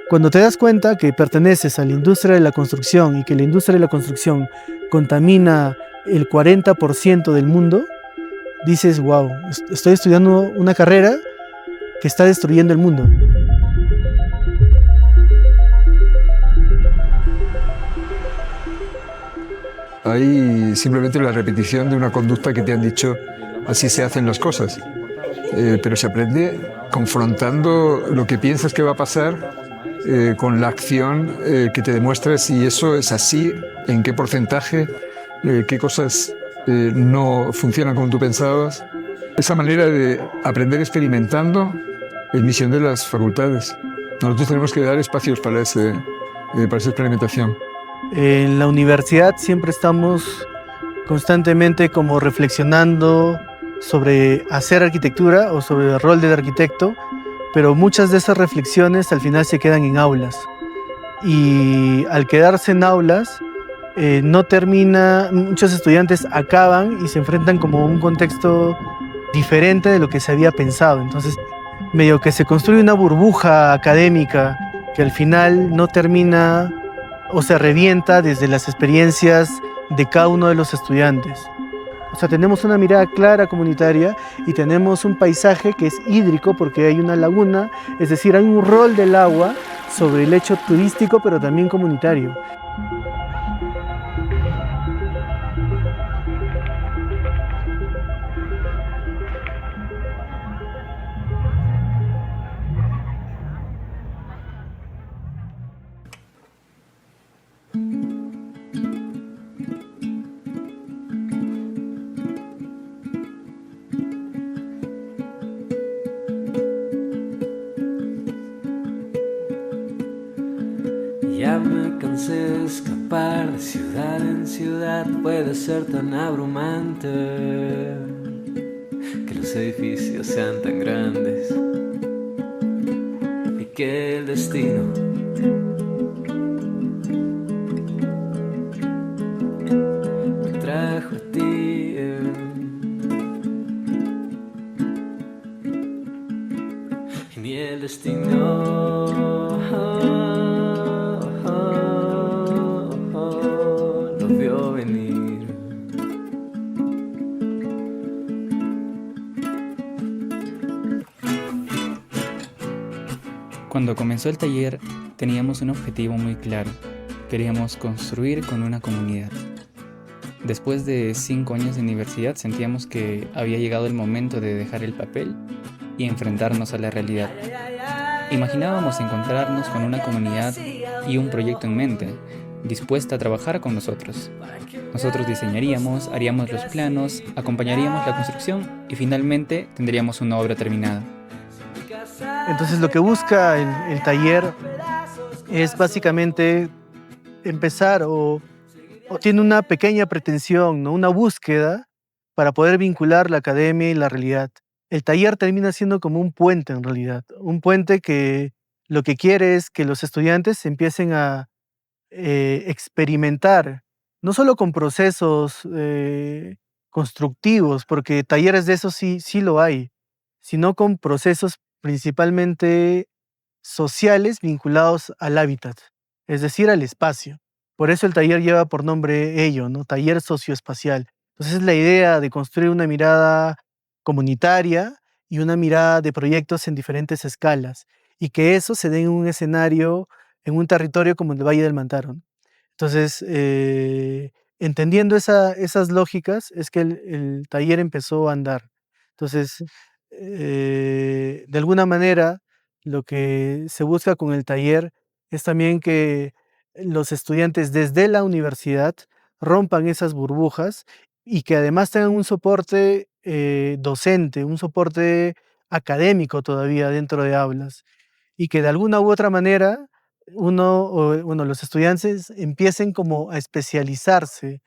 Cuando te das cuenta que perteneces a la industria de la construcción y que la industria de la construcción contamina el 40% del mundo, dices, wow, estoy estudiando una carrera que está destruyendo el mundo. Hay simplemente la repetición de una conducta que te han dicho, así se hacen las cosas. Pero se aprende confrontando lo que piensas que va a pasar con la acción que te demuestra si eso es así, en qué porcentaje, qué cosas no funcionan como tú pensabas. Esa manera de aprender experimentando es misión de las facultades. Nosotros tenemos que dar espacios para esa experimentación. En la universidad siempre estamos constantemente como reflexionando sobre hacer arquitectura o sobre el rol del arquitecto, pero muchas de esas reflexiones al final se quedan en aulas. Y al quedarse en aulas, no termina, muchos estudiantes acaban y se enfrentan como a un contexto diferente de lo que se había pensado. Entonces, medio que se construye una burbuja académica que al final no termina o se revienta desde las experiencias de cada uno de los estudiantes. O sea, tenemos una mirada clara comunitaria y tenemos un paisaje que es hídrico porque hay una laguna, es decir, hay un rol del agua sobre el hecho turístico pero también comunitario. Ya me cansé de escapar de ciudad en ciudad, puede ser tan abrumante que los edificios sean tan grandes y que el destino me trajo a ti. Y ni el destino lo vio venir. Cuando comenzó el taller teníamos un objetivo muy claro. Queríamos construir con una comunidad. Después de 5 años de universidad sentíamos que había llegado el momento de dejar el papel y enfrentarnos a la realidad. Imaginábamos encontrarnos con una comunidad y un proyecto en mente, dispuesta a trabajar con nosotros. Nosotros diseñaríamos, haríamos los planos, acompañaríamos la construcción y finalmente tendríamos una obra terminada. Entonces lo que busca el taller es básicamente empezar o tiene una pequeña pretensión, ¿no? Una búsqueda para poder vincular la academia y la realidad. El taller termina siendo como un puente en realidad, un puente que lo que quiere es que los estudiantes empiecen a experimentar, no solo con procesos constructivos, porque talleres de eso sí lo hay, sino con procesos principalmente sociales vinculados al hábitat, es decir, al espacio. Por eso el taller lleva por nombre ello, ¿no? Taller socioespacial. Entonces es la idea de construir una mirada comunitaria y una mirada de proyectos en diferentes escalas y que eso se dé en un escenario, en un territorio como el Valle del Mantaro, ¿no? Entonces, entendiendo esas lógicas, es que el taller empezó a andar. Entonces, de alguna manera, lo que se busca con el taller es también que los estudiantes desde la universidad rompan esas burbujas y que además tengan un soporte docente, un soporte académico todavía dentro de aulas y que de alguna u otra manera los estudiantes empiecen como a especializarse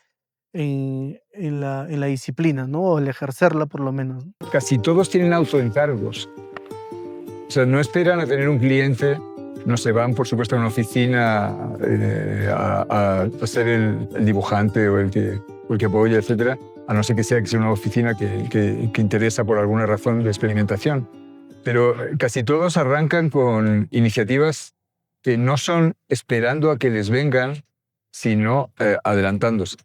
en la disciplina, ¿no? O el ejercerla por lo menos. Casi todos tienen autoencargos. O sea, no esperan a tener un cliente, no se van, por supuesto, a una oficina a ser el dibujante o el que apoya, etcétera, a no ser que sea una oficina que interesa por alguna razón de experimentación. Pero casi todos arrancan con iniciativas que no son esperando a que les vengan, sino adelantándose.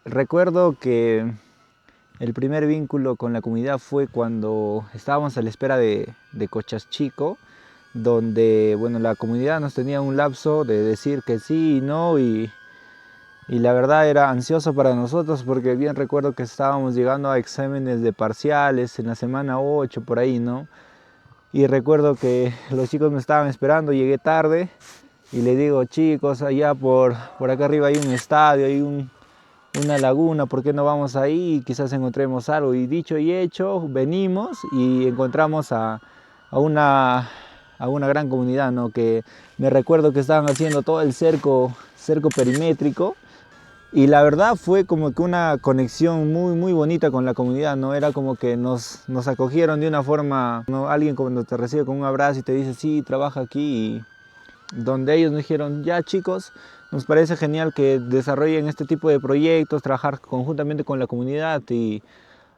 Recuerdo que el primer vínculo con la comunidad fue cuando estábamos a la espera de Cochas Chico, donde bueno, la comunidad nos tenía un lapso de decir que sí y no, y la verdad era ansioso para nosotros porque bien recuerdo que estábamos llegando a exámenes de parciales en la semana 8 por ahí, ¿no? Y recuerdo que los chicos me estaban esperando, llegué tarde y le digo, chicos, allá por acá arriba hay un estadio, hay una laguna, ¿por qué no vamos ahí? Quizás encontremos algo. Y dicho y hecho, venimos y encontramos a una gran comunidad, ¿no? Que me recuerdo que estaban haciendo todo el cerco perimétrico. Y la verdad fue como que una conexión muy bonita con la comunidad, ¿no? Era como que nos acogieron de una forma, ¿no? Alguien cuando te recibe con un abrazo y te dice, sí, trabaja aquí. Y donde ellos nos dijeron, ya chicos, nos parece genial que desarrollen este tipo de proyectos, trabajar conjuntamente con la comunidad. Y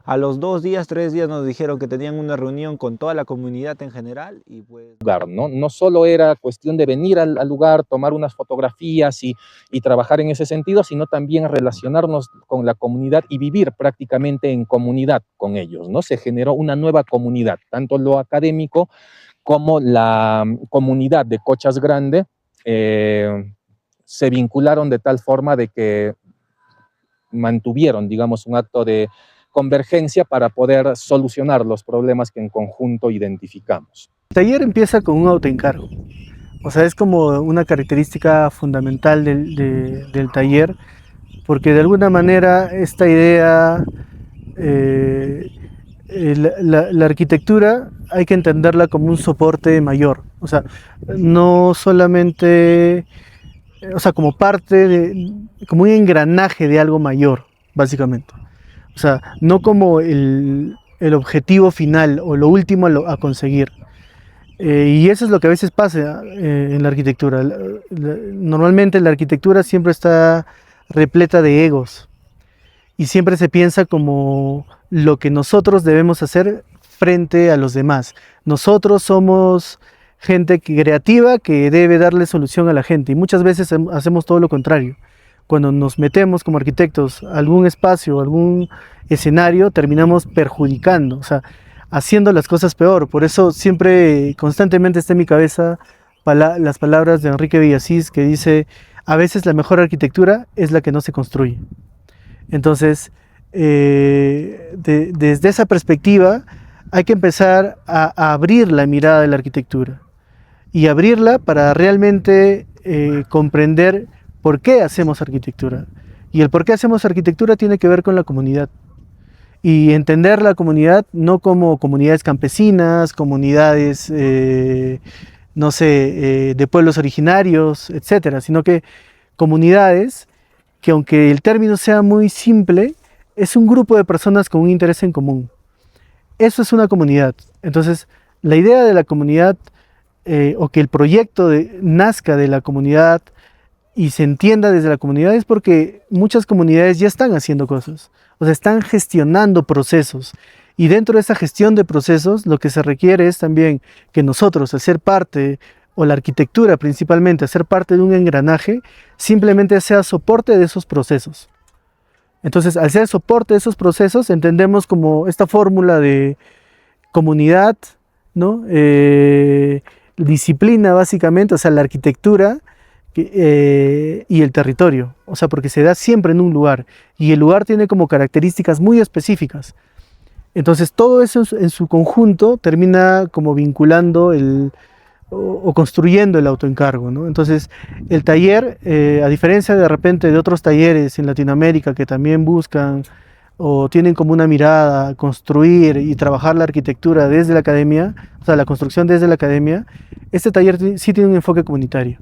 a los 2 días, 3 días nos dijeron que tenían una reunión con toda la comunidad en general. Y pues... No solo era cuestión de venir al lugar, tomar unas fotografías y trabajar en ese sentido, sino también relacionarnos con la comunidad y vivir prácticamente en comunidad con ellos, ¿no? Se generó una nueva comunidad, tanto lo académico como la comunidad de Cochas Grande se vincularon de tal forma de que mantuvieron, digamos, un acto de convergencia para poder solucionar los problemas que en conjunto identificamos. El taller empieza con un autoencargo, o sea, es como una característica fundamental del taller, porque de alguna manera esta idea, la arquitectura hay que entenderla como un soporte mayor, o sea, no solamente, o sea, como parte como un engranaje de algo mayor, básicamente. O sea, no como el objetivo final o lo último a conseguir. Y eso es lo que a veces pasa en la arquitectura. Normalmente la arquitectura siempre está repleta de egos y siempre se piensa como lo que nosotros debemos hacer frente a los demás. Nosotros somos gente creativa que debe darle solución a la gente y muchas veces hacemos todo lo contrario. Cuando nos metemos como arquitectos a algún espacio, algún escenario, terminamos perjudicando, o sea, haciendo las cosas peor. Por eso siempre, constantemente está en mi cabeza las palabras de Enrique Villasís que dice, a veces la mejor arquitectura es la que no se construye. Entonces, desde esa perspectiva, hay que empezar a abrir la mirada de la arquitectura y abrirla para realmente comprender por qué hacemos arquitectura. Y el por qué hacemos arquitectura tiene que ver con la comunidad. Y entender la comunidad no como comunidades campesinas, comunidades, no sé, de pueblos originarios, etcétera, sino que comunidades que, aunque el término sea muy simple, es un grupo de personas con un interés en común. Eso es una comunidad. Entonces, la idea de la comunidad, o que el proyecto nazca de la comunidad y se entienda desde la comunidad, es porque muchas comunidades ya están haciendo cosas, o sea, están gestionando procesos, y dentro de esa gestión de procesos lo que se requiere es también que nosotros, al ser parte, o la arquitectura principalmente, al ser parte de un engranaje, simplemente sea soporte de esos procesos. Entonces, al ser soporte de esos procesos, entendemos como esta fórmula de comunidad, ¿no? Disciplina básicamente, o sea, la arquitectura, y el territorio, o sea, porque se da siempre en un lugar y el lugar tiene como características muy específicas. Entonces todo eso en su conjunto termina como vinculando o construyendo el autoencargo, ¿no? Entonces el taller, a diferencia de repente de otros talleres en Latinoamérica que también buscan o tienen como una mirada a construir y trabajar la arquitectura desde la academia, o sea, la construcción desde la academia, este taller sí tiene un enfoque comunitario.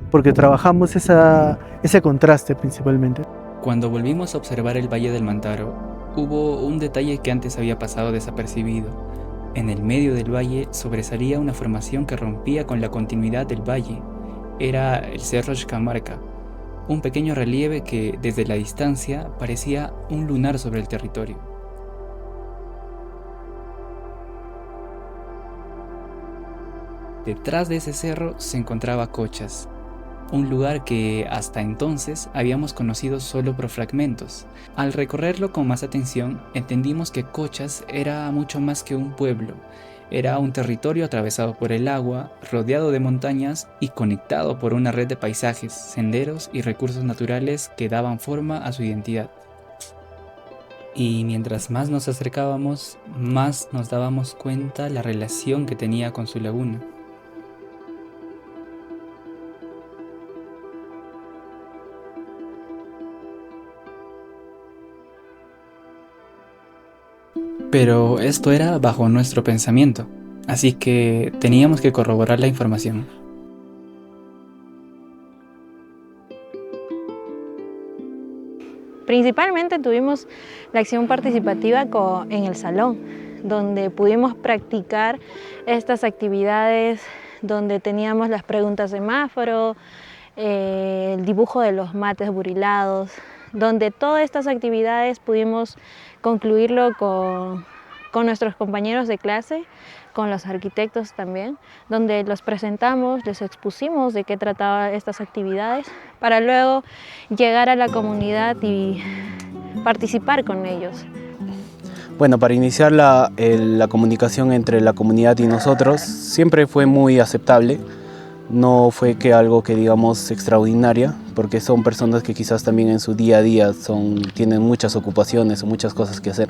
porque trabajamos ese contraste principalmente. Cuando volvimos a observar el Valle del Mantaro, hubo un detalle que antes había pasado desapercibido. En el medio del valle sobresalía una formación que rompía con la continuidad del valle. Era el Cerro Xcamarca, un pequeño relieve que desde la distancia parecía un lunar sobre el territorio. Detrás de ese cerro se encontraba Cochas, un lugar que hasta entonces habíamos conocido solo por fragmentos. Al recorrerlo con más atención, entendimos que Cochas era mucho más que un pueblo. Era un territorio atravesado por el agua, rodeado de montañas y conectado por una red de paisajes, senderos y recursos naturales que daban forma a su identidad. Y mientras más nos acercábamos, más nos dábamos cuenta la relación que tenía con su laguna. Pero esto era bajo nuestro pensamiento, así que teníamos que corroborar la información. Principalmente tuvimos la acción participativa en el salón, donde pudimos practicar estas actividades, donde teníamos las preguntas semáforo, el dibujo de los mates burilados, donde todas estas actividades pudimos concluirlo con nuestros compañeros de clase, con los arquitectos también, donde los presentamos, les expusimos de qué trataban estas actividades, para luego llegar a la comunidad y participar con ellos. Bueno, para iniciar la comunicación entre la comunidad y nosotros siempre fue muy aceptable. No fue algo que digamos extraordinaria, porque son personas que quizás también en su día a día tienen muchas ocupaciones o muchas cosas que hacer.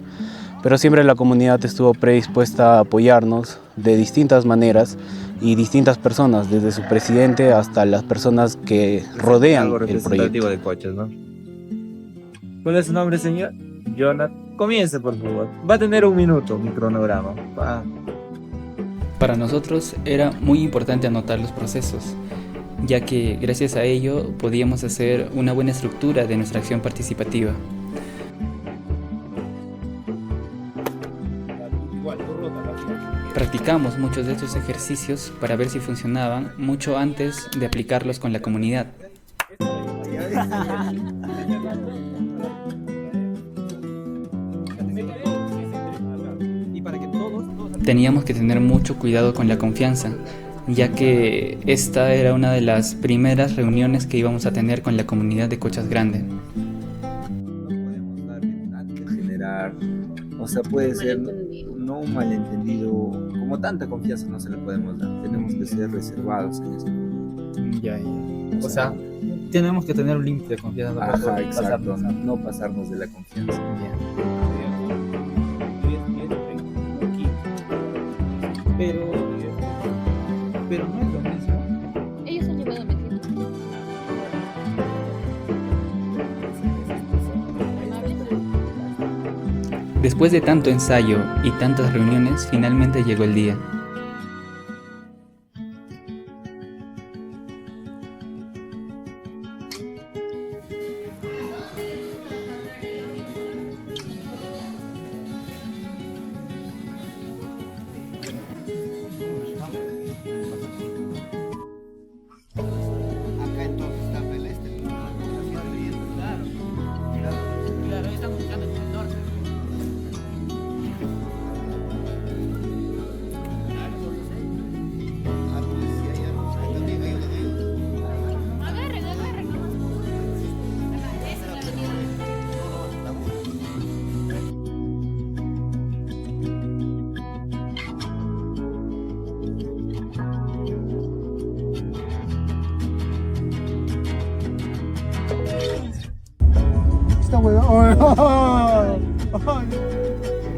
Pero siempre la comunidad estuvo predispuesta a apoyarnos de distintas maneras y distintas personas, desde su presidente hasta las personas que rodean el proyecto. De Cochas, ¿no? ¿Cuál es su nombre, señor? Jonathan. Comience, por favor. Va a tener 1 minuto mi cronograma. Para nosotros era muy importante anotar los procesos, ya que gracias a ello podíamos hacer una buena estructura de nuestra acción participativa. Practicamos muchos de estos ejercicios para ver si funcionaban mucho antes de aplicarlos con la comunidad. Teníamos que tener mucho cuidado con la confianza, ya que esta era una de las primeras reuniones que íbamos a tener con la comunidad de Cochas Grande. Generar, o sea, puede ser no un malentendido, como tanta confianza no se le podemos dar, tenemos que ser reservados en eso. O sea, tenemos que tener un límite de confianza. Ajá, exacto, no pasarnos de la confianza. Pero no es lo mismo. Ellos han llevado a México. Después de tanto ensayo y tantas reuniones, finalmente llegó el día.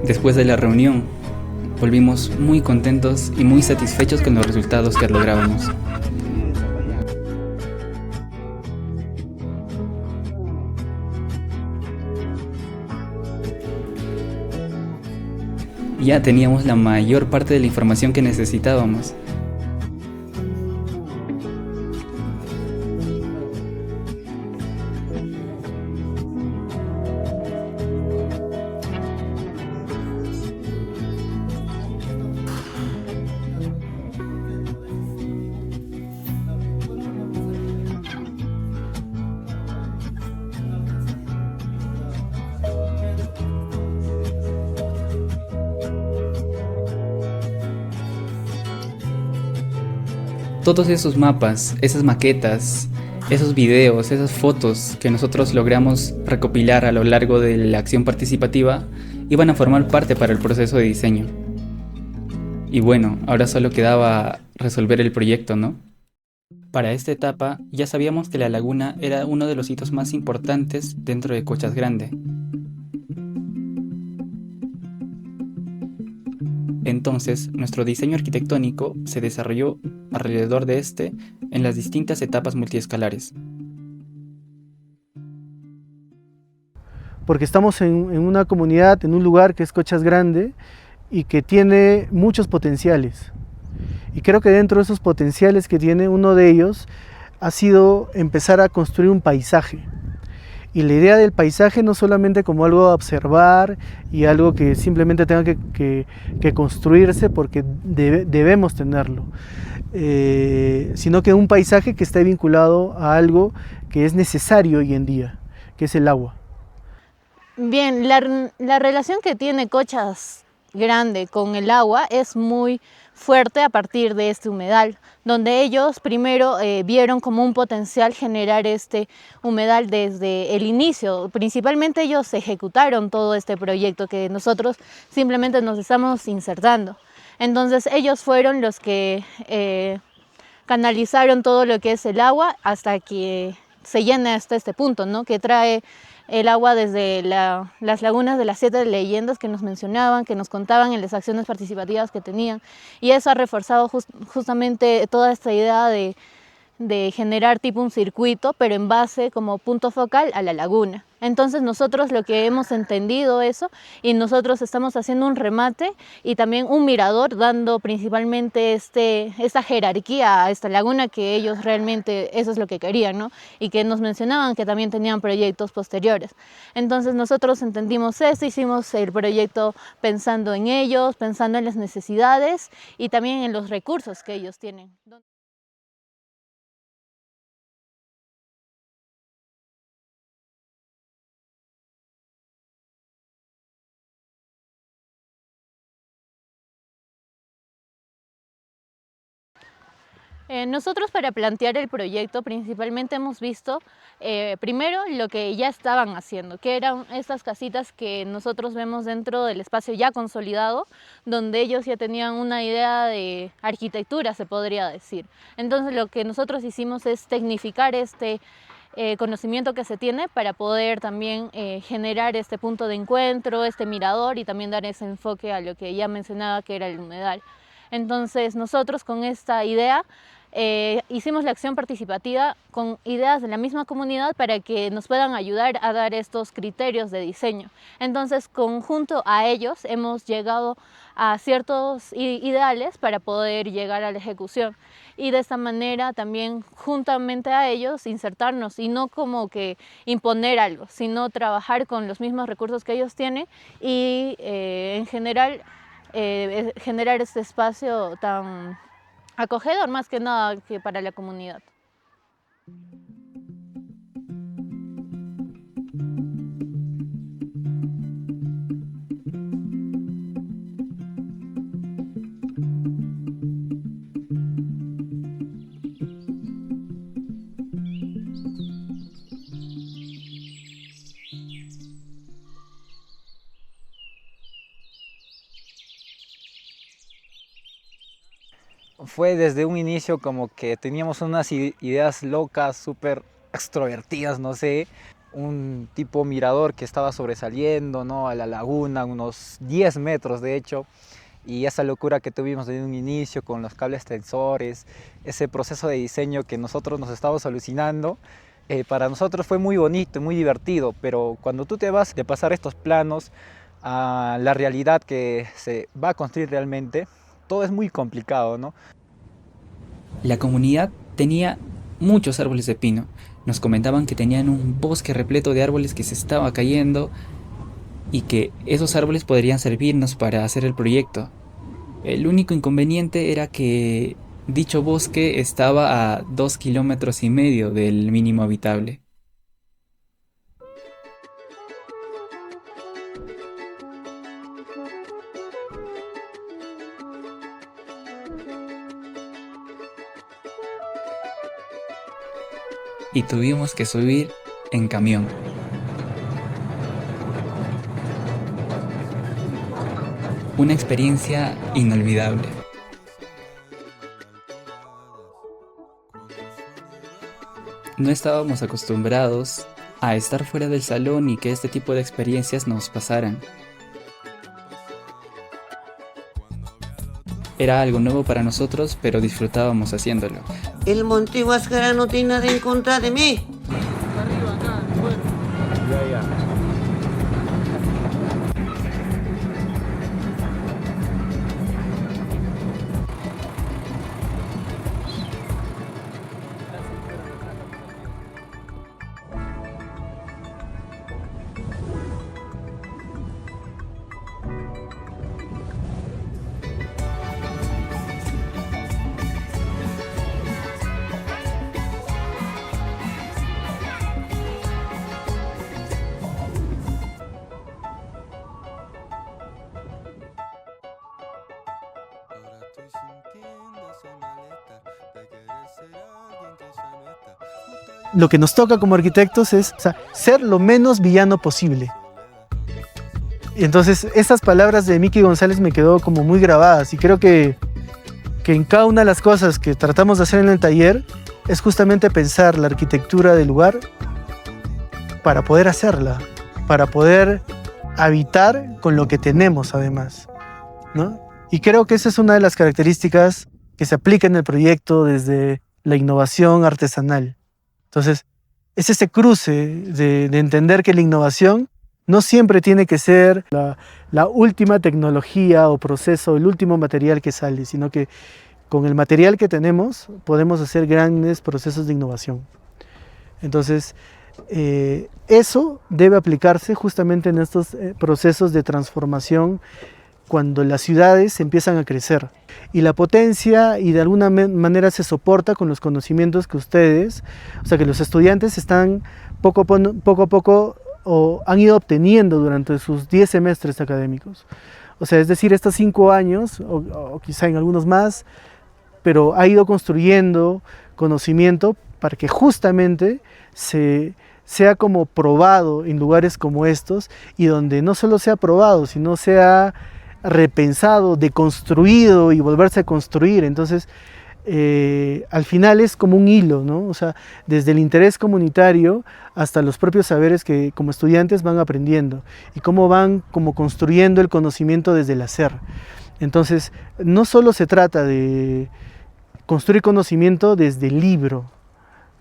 Después de la reunión, volvimos muy contentos y muy satisfechos con los resultados que lográbamos. Ya teníamos la mayor parte de la información que necesitábamos. Todos esos mapas, esas maquetas, esos videos, esas fotos que nosotros logramos recopilar a lo largo de la acción participativa iban a formar parte para el proceso de diseño. Y bueno, ahora solo quedaba resolver el proyecto, ¿no? Para esta etapa ya sabíamos que la laguna era uno de los hitos más importantes dentro de Cochas Grande. Entonces, nuestro diseño arquitectónico se desarrolló alrededor de este en las distintas etapas multiescalares. Porque estamos en una comunidad, en un lugar que es Cochas Grande y que tiene muchos potenciales. Y creo que dentro de esos potenciales que tiene, uno de ellos ha sido empezar a construir un paisaje. Y la idea del paisaje no solamente como algo a observar y algo que simplemente tenga que construirse porque debemos tenerlo, sino que un paisaje que esté vinculado a algo que es necesario hoy en día, que es el agua. Bien, la relación que tiene Cochas Grande con el agua es muy fuerte a partir de este humedal, donde ellos primero vieron como un potencial generar este humedal desde el inicio. Principalmente ellos ejecutaron todo este proyecto que nosotros simplemente nos estamos insertando. Entonces ellos fueron los que canalizaron todo lo que es el agua hasta que se llena hasta este punto, ¿no? Que trae el agua desde las lagunas de las 7 leyendas que nos mencionaban, que nos contaban en las acciones participativas que tenían. Y eso ha reforzado justamente toda esta idea de generar tipo un circuito, pero en base como punto focal a la laguna. Entonces nosotros lo que hemos entendido eso, y nosotros estamos haciendo un remate y también un mirador, dando principalmente esta jerarquía a esta laguna, que ellos realmente eso es lo que querían, ¿no? Y que nos mencionaban que también tenían proyectos posteriores. Entonces nosotros entendimos eso, hicimos el proyecto pensando en ellos, pensando en las necesidades y también en los recursos que ellos tienen. Nosotros para plantear el proyecto principalmente hemos visto primero lo que ya estaban haciendo, que eran estas casitas que nosotros vemos dentro del espacio ya consolidado, donde ellos ya tenían una idea de arquitectura, se podría decir. Entonces lo que nosotros hicimos es tecnificar este conocimiento que se tiene para poder también generar este punto de encuentro, este mirador y también dar ese enfoque a lo que ya mencionaba que era el humedal. Entonces nosotros con esta idea hicimos la acción participativa con ideas de la misma comunidad para que nos puedan ayudar a dar estos criterios de diseño. Entonces, conjunto a ellos hemos llegado a ciertos ideales para poder llegar a la ejecución y de esta manera también juntamente a ellos insertarnos y no como que imponer algo, sino trabajar con los mismos recursos que ellos tienen y en general generar este espacio tan acogedor más que nada que para la comunidad. Fue desde un inicio como que teníamos unas ideas locas, súper extrovertidas, no sé, un tipo mirador que estaba sobresaliendo, ¿no?, a la laguna, unos 10 metros de hecho, y esa locura que tuvimos desde un inicio con los cables tensores, ese proceso de diseño que nosotros nos estábamos alucinando, para nosotros fue muy bonito, muy divertido, pero cuando tú te vas de pasar estos planos a la realidad que se va a construir realmente, todo es muy complicado, ¿no? La comunidad tenía muchos árboles de pino. Nos comentaban que tenían un bosque repleto de árboles que se estaba cayendo y que esos árboles podrían servirnos para hacer el proyecto. El único inconveniente era que dicho bosque estaba a 2,5 kilómetros del mínimo habitable. y tuvimos que subir en camión. Una experiencia inolvidable. No estábamos acostumbrados a estar fuera del salón y que este tipo de experiencias nos pasaran. Era algo nuevo para nosotros, pero disfrutábamos haciéndolo. El Monte Huáscara no tiene nada en contra de mí. Lo que nos toca como arquitectos es, o sea, ser lo menos villano posible. Y entonces esas palabras de Miki González me quedó como muy grabadas y creo que en cada una de las cosas que tratamos de hacer en el taller es justamente pensar la arquitectura del lugar para poder hacerla, para poder habitar con lo que tenemos además, ¿no? Y creo que esa es una de las características que se aplica en el proyecto desde la innovación artesanal. Entonces, es ese cruce de entender que la innovación no siempre tiene que ser la última tecnología o proceso, el último material que sale, sino que con el material que tenemos podemos hacer grandes procesos de innovación. Entonces, eso debe aplicarse justamente en estos procesos de transformación cuando las ciudades empiezan a crecer. Y la potencia y de alguna manera se soporta con los conocimientos que ustedes, o sea que los estudiantes están poco a poco o han ido obteniendo durante sus 10 semestres académicos. O sea, es decir, estos 5 años, o quizá en algunos más, pero ha ido construyendo conocimiento para que justamente sea como probado en lugares como estos y donde no solo sea probado, sino sea repensado, deconstruido y volverse a construir. Entonces, al final es como un hilo, ¿no? O sea, desde el interés comunitario hasta los propios saberes que como estudiantes van aprendiendo y cómo van como construyendo el conocimiento desde el hacer. Entonces, no solo se trata de construir conocimiento desde el libro,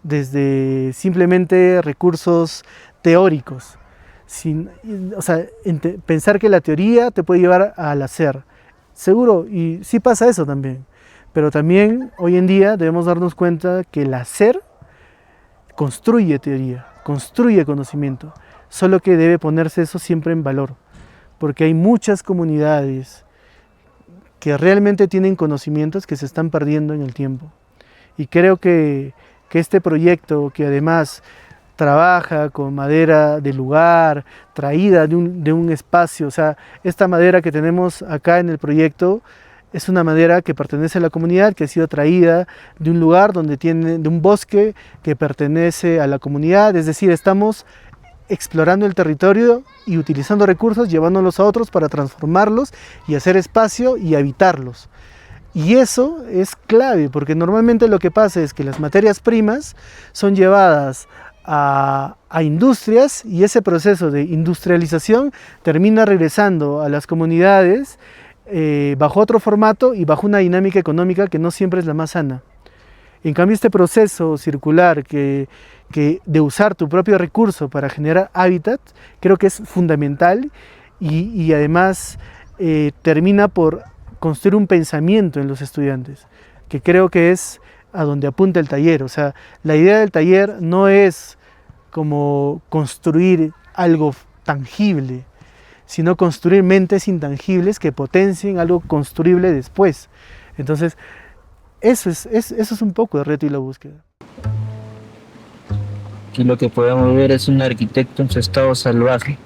desde simplemente recursos teóricos, o sea, pensar que la teoría te puede llevar al hacer. Seguro, y sí pasa eso también, pero también hoy en día debemos darnos cuenta que el hacer construye teoría, construye conocimiento, solo que debe ponerse eso siempre en valor, porque hay muchas comunidades que realmente tienen conocimientos que se están perdiendo en el tiempo. Y creo que este proyecto, que además trabaja con madera del lugar, traída de un espacio, o sea, esta madera que tenemos acá en el proyecto es una madera que pertenece a la comunidad, que ha sido traída de un lugar de un bosque que pertenece a la comunidad, es decir, estamos explorando el territorio y utilizando recursos, llevándolos a otros para transformarlos y hacer espacio y habitarlos. Y eso es clave, porque normalmente lo que pasa es que las materias primas son llevadas a industrias y ese proceso de industrialización termina regresando a las comunidades bajo otro formato y bajo una dinámica económica que no siempre es la más sana. En cambio, este proceso circular que de usar tu propio recurso para generar hábitat, creo que es fundamental y además termina por construir un pensamiento en los estudiantes, que creo que es a donde apunta el taller. O sea, la idea del taller no es como construir algo tangible, sino construir mentes intangibles que potencien algo construible después. Entonces, eso es un poco el reto y la búsqueda. Aquí lo que podemos ver es un arquitecto en su estado salvaje.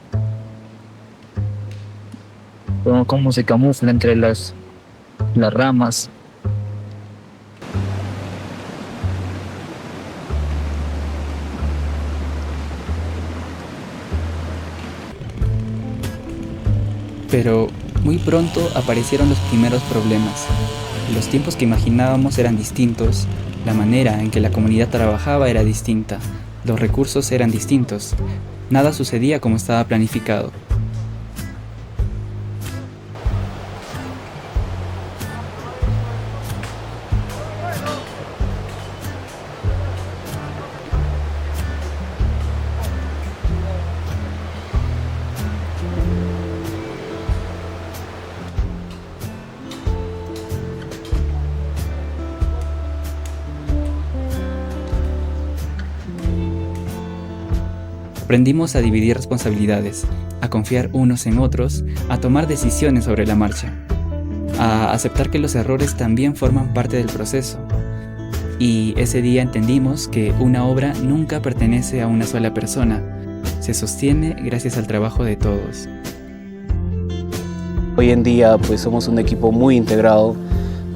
Vemos cómo se camufla entre las ramas. Pero muy pronto aparecieron los primeros problemas. Los tiempos que imaginábamos eran distintos, la manera en que la comunidad trabajaba era distinta, los recursos eran distintos, nada sucedía como estaba planificado. Aprendimos a dividir responsabilidades, a confiar unos en otros, a tomar decisiones sobre la marcha, a aceptar que los errores también forman parte del proceso. Y ese día entendimos que una obra nunca pertenece a una sola persona, se sostiene gracias al trabajo de todos. Hoy en día pues somos un equipo muy integrado,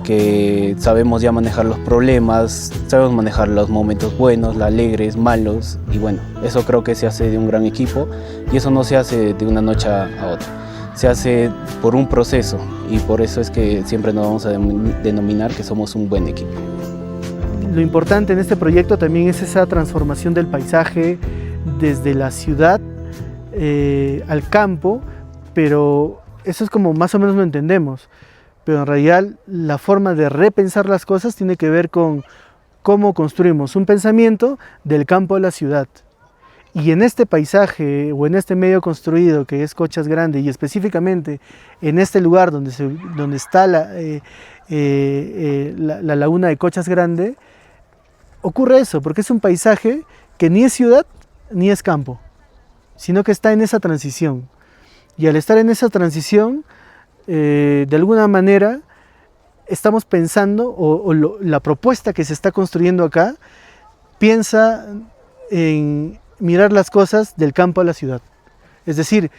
que sabemos ya manejar los problemas, sabemos manejar los momentos buenos, los alegres, malos, y bueno, eso creo que se hace de un gran equipo, y eso no se hace de una noche a otra, se hace por un proceso, y por eso es que siempre nos vamos a denominar que somos un buen equipo. Lo importante en este proyecto también es esa transformación del paisaje desde la ciudad al campo, pero eso es como más o menos lo entendemos. Pero en realidad la forma de repensar las cosas tiene que ver con cómo construimos un pensamiento del campo a la ciudad. Y en este paisaje o en este medio construido que es Cochas Grande, y específicamente en este lugar donde está la laguna de Cochas Grande, ocurre eso, porque es un paisaje que ni es ciudad ni es campo, sino que está en esa transición. Y al estar en esa transición, de alguna manera estamos pensando, la propuesta que se está construyendo acá, piensa en mirar las cosas del campo a la ciudad. Es decir,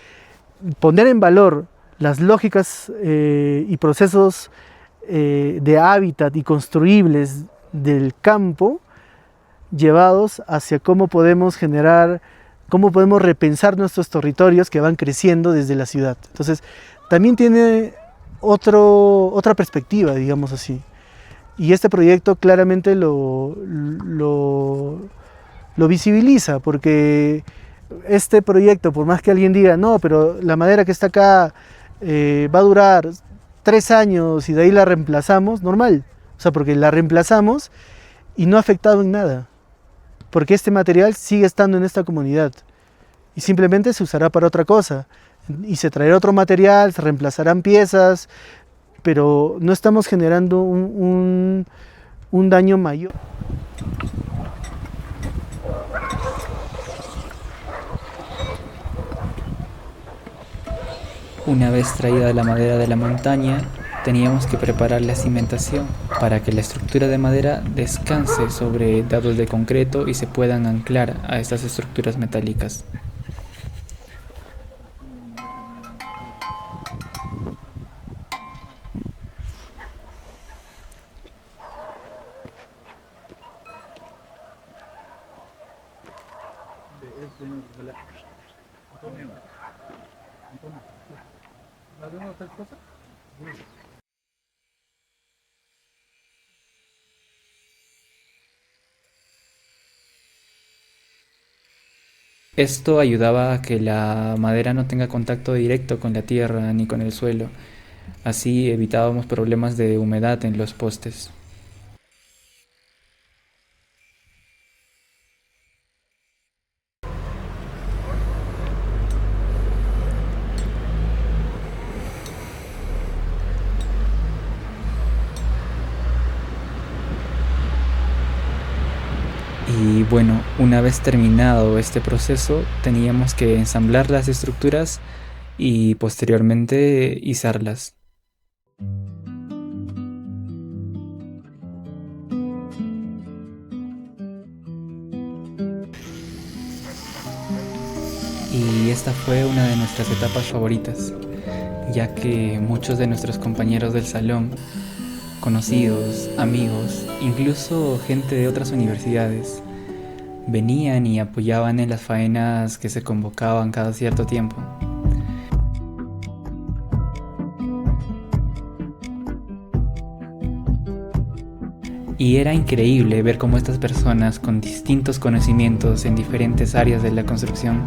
poner en valor las lógicas y procesos de hábitat y construibles del campo, llevados hacia cómo podemos repensar nuestros territorios que van creciendo desde la ciudad. Entonces, también tiene otra perspectiva, digamos así. Y este proyecto claramente lo visibiliza, porque este proyecto, por más que alguien diga, no, pero la madera que está acá va a durar 3 años y de ahí la reemplazamos, normal. O sea, porque la reemplazamos y no ha afectado en nada. Porque este material sigue estando en esta comunidad y simplemente se usará para otra cosa. Y se traerá otro material, se reemplazarán piezas, pero no estamos generando un daño mayor. Una vez traída la madera de la montaña, teníamos que preparar la cimentación para que la estructura de madera descanse sobre dados de concreto y se puedan anclar a estas estructuras metálicas. Esto ayudaba a que la madera no tenga contacto directo con la tierra ni con el suelo. Así evitábamos problemas de humedad en los postes. Y bueno, una vez terminado este proceso, teníamos que ensamblar las estructuras y posteriormente izarlas. Y esta fue una de nuestras etapas favoritas, ya que muchos de nuestros compañeros del salón, conocidos, amigos, incluso gente de otras universidades, venían y apoyaban en las faenas que se convocaban cada cierto tiempo. Y era increíble ver cómo estas personas con distintos conocimientos en diferentes áreas de la construcción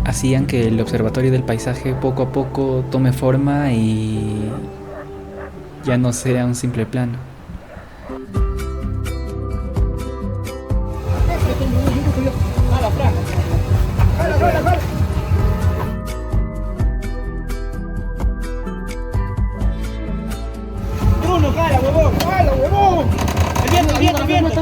hacían que el Observatorio del Paisaje poco a poco tome forma y ya no sea un simple plano. Bruno, cara, huevón, ¡hala, huevón! El viento.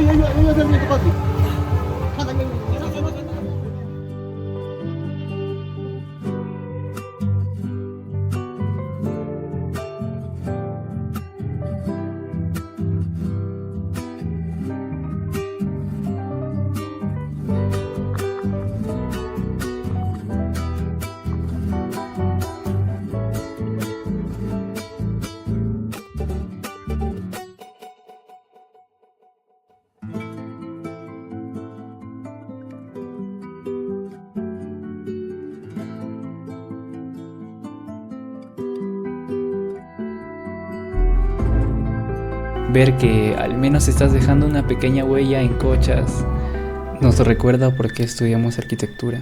Ver que al menos estás dejando una pequeña huella en Cochas nos recuerda por qué estudiamos arquitectura.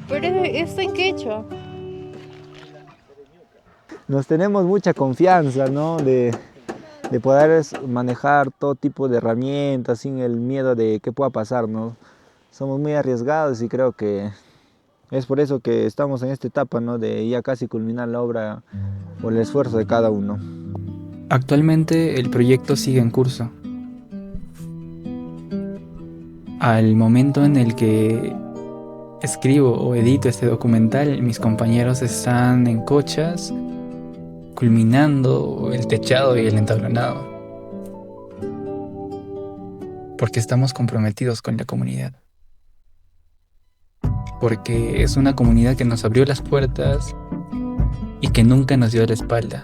Pero esto en quechua. Nos tenemos mucha confianza, ¿no? de poder manejar todo tipo de herramientas sin el miedo de qué pueda pasar, ¿no? Somos muy arriesgados y creo que es por eso que estamos en esta etapa, ¿no? De ya casi culminar la obra por el esfuerzo de cada uno. Actualmente el proyecto sigue en curso. Al momento en el que escribo o edito este documental, mis compañeros están en Cochas culminando el techado y el entablonado, porque estamos comprometidos con la comunidad, porque es una comunidad que nos abrió las puertas y que nunca nos dio la espalda.